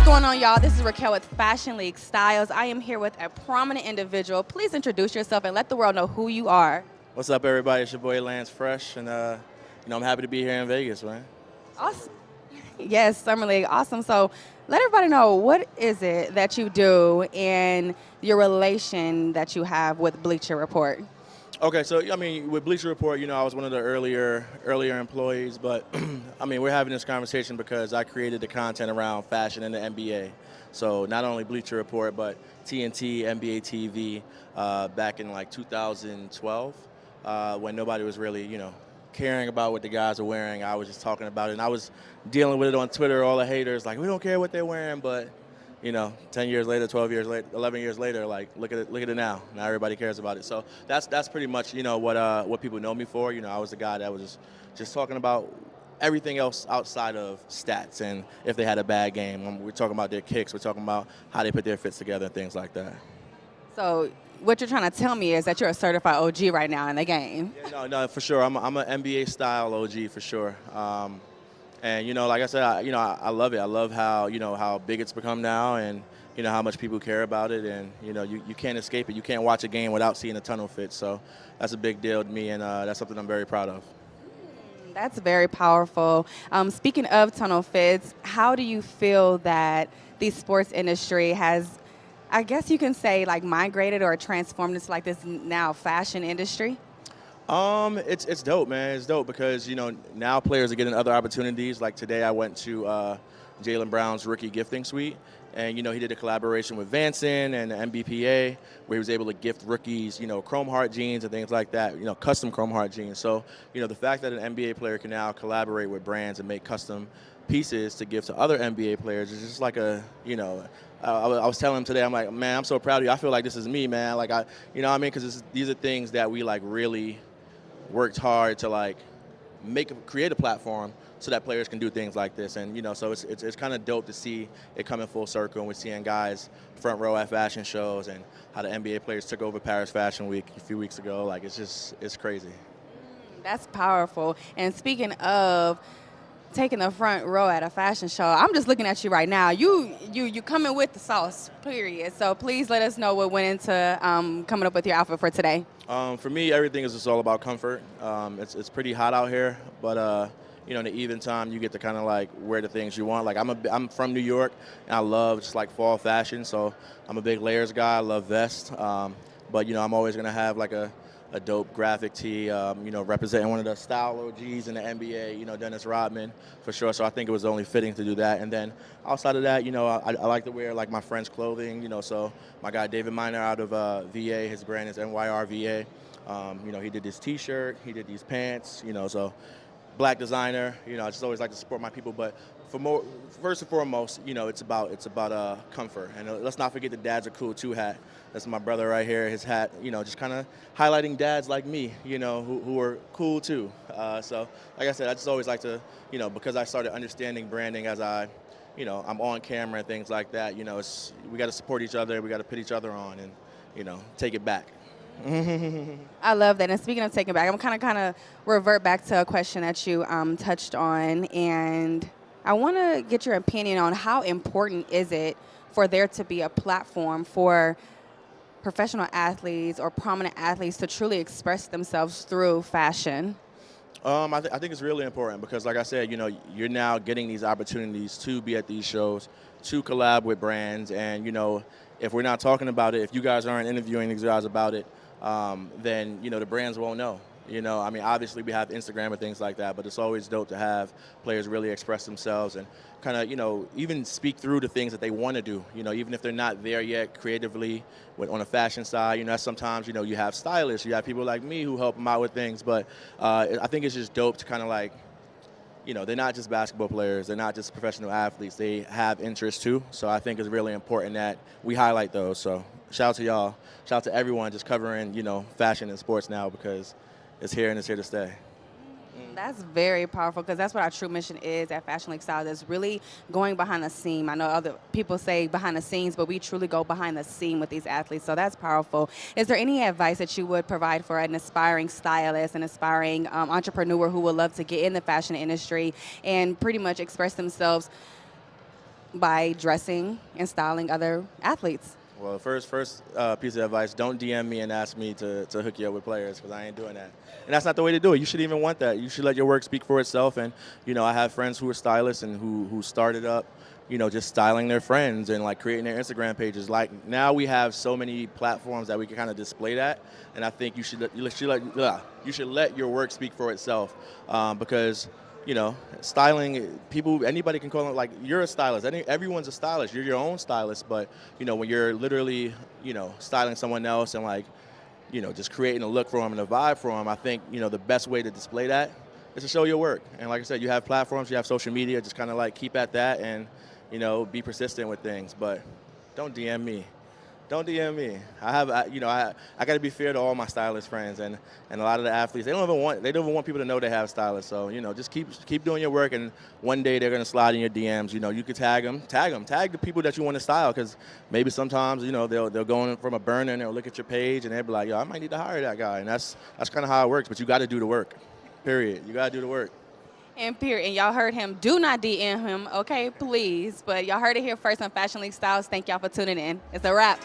going on, y'all? This is Raquel with Fashion League Styles. I am here with a prominent individual. Please introduce yourself and let the world know who you are. What's up, everybody? It's your boy Lance Fresh, and I'm happy to be here in Vegas, man. Awesome. Yes, Summer League. Awesome. So let everybody know, what is it that you do and your relation that you have with Bleacher Report? Okay, so I mean, with Bleacher Report, I was one of the earlier employees, but I mean, we're having this conversation because I created the content around fashion in the NBA. So not only Bleacher Report, but TNT, NBA TV, back in like 2012, when nobody was really, caring about what the guys are wearing. I was just talking about it, and I was dealing with it on Twitter. All the haters, like, we don't care what they're wearing, but 10 years later, 12 years later, 11 years later, like, look at it now. Now everybody cares about it. So that's pretty much, what people know me for. I was the guy that was just talking about everything else outside of stats, and if they had a bad game, we're talking about their kicks, we're talking about how they put their fits together and things like that. So what you're trying to tell me is that you're a certified OG right now in the game. Yeah, no, for sure. I'm an NBA style OG for sure. And like I said, I love it. I love how how big it's become now, and how much people care about it, and you can't escape it. You can't watch a game without seeing a tunnel fit. So that's a big deal to me, and that's something I'm very proud of. That's very powerful. Speaking of tunnel fits, how do you feel that the sports industry has, I guess you can say, like, migrated or transformed into like this now fashion industry? It's dope, man. It's dope because now players are getting other opportunities. Like today, I went to Jaylen Brown's rookie gifting suite, and he did a collaboration with Vanson and the NBPA, where he was able to gift rookies, Chrome Heart jeans and things like that, custom Chrome Heart jeans. So the fact that an NBA player can now collaborate with brands and make custom pieces to give to other NBA players is just like a I was telling him today, I'm like, man, I'm so proud of you. I feel like this is me, man. Like what I mean? Because these are things that we like really worked hard to like create a platform so that players can do things like this, and so it's kind of dope to see it coming full circle, and we're seeing guys front row at fashion shows, and how the NBA players took over Paris Fashion Week a few weeks ago. Like it's crazy. That's powerful. And speaking of taking the front row at a fashion show, I'm just looking at you right now. You coming with the sauce, period. So please let us know what went into coming up with your outfit for today. For me, everything is just all about comfort. It's pretty hot out here, but in the evening time, you get to kind of like wear the things you want. Like I'm from New York, and I love just like fall fashion, so I'm a big layers guy. I love vests, but I'm always gonna have like a dope graphic tee, representing one of the style OGs in the NBA, Dennis Rodman, for sure. So I think it was only fitting to do that. And then outside of that, I like to wear like my friends' clothing, so my guy David Miner out of VA, his brand is NYRVA. He did this T-shirt, he did these pants, so black designer. I just always like to support my people, but first and foremost, it's about comfort. And let's not forget the Dads Are Cool Too hat. That's my brother right here. His hat, just kind of highlighting dads like me, who are cool too. So, like I said, I just always like to, because I started understanding branding as I'm on camera and things like that. We got to support each other. We got to put each other on and, take it back. I love that. And speaking of taking back, I'm kind of revert back to a question that you touched on, and I want to get your opinion on how important is it for there to be a platform for professional athletes or prominent athletes to truly express themselves through fashion? I think it's really important because, like I said, you're now getting these opportunities to be at these shows, to collab with brands, and if we're not talking about it, if you guys aren't interviewing these guys about it, then the brands won't know. Obviously we have Instagram and things like that, but it's always dope to have players really express themselves and kind of, even speak through the things that they want to do, even if they're not there yet creatively on a fashion side. Sometimes, you have stylists, you have people like me who help them out with things, but I think it's just dope to kind of like, they're not just basketball players, they're not just professional athletes, they have interests too. So I think it's really important that we highlight those. So shout out to y'all, shout out to everyone just covering, fashion and sports now, because it's here and it's here to stay. That's very powerful, because that's what our true mission is at Fashion League Styles, is really going behind the scene. I know other people say behind the scenes, but we truly go behind the scene with these athletes, so that's powerful. Is there any advice that you would provide for an aspiring stylist, an aspiring entrepreneur who would love to get in the fashion industry and pretty much express themselves by dressing and styling other athletes? Well, first piece of advice: don't DM me and ask me to hook you up with players, because I ain't doing that. And that's not the way to do it. You shouldn't even want that. You should let your work speak for itself. And I have friends who are stylists and who started up, just styling their friends and like creating their Instagram pages. Like now we have so many platforms that we can kind of display that. And I think you should let your work speak for itself, because styling, anybody can call it, like, you're a stylist. Everyone's a stylist. You're your own stylist. But, when you're literally, styling someone else and, like, just creating a look for them and a vibe for them, I think, the best way to display that is to show your work. And like I said, you have platforms, you have social media, just kind of, like, keep at that and, be persistent with things. But don't DM me. Don't DM me. I got to be fair to all my stylist friends and a lot of the athletes. They don't even want people to know they have stylists. So just keep doing your work, and one day they're gonna slide in your DMs. You could tag the people that you want to style, because maybe sometimes they'll go in from a burner and they'll look at your page and they'll be like, yo, I might need to hire that guy, and that's kind of how it works. But you got to do the work. Period. You got to do the work. And period. And y'all heard him. Do not DM him, okay, please. But y'all heard it here first on Fashion League Styles. Thank y'all for tuning in. It's a wrap.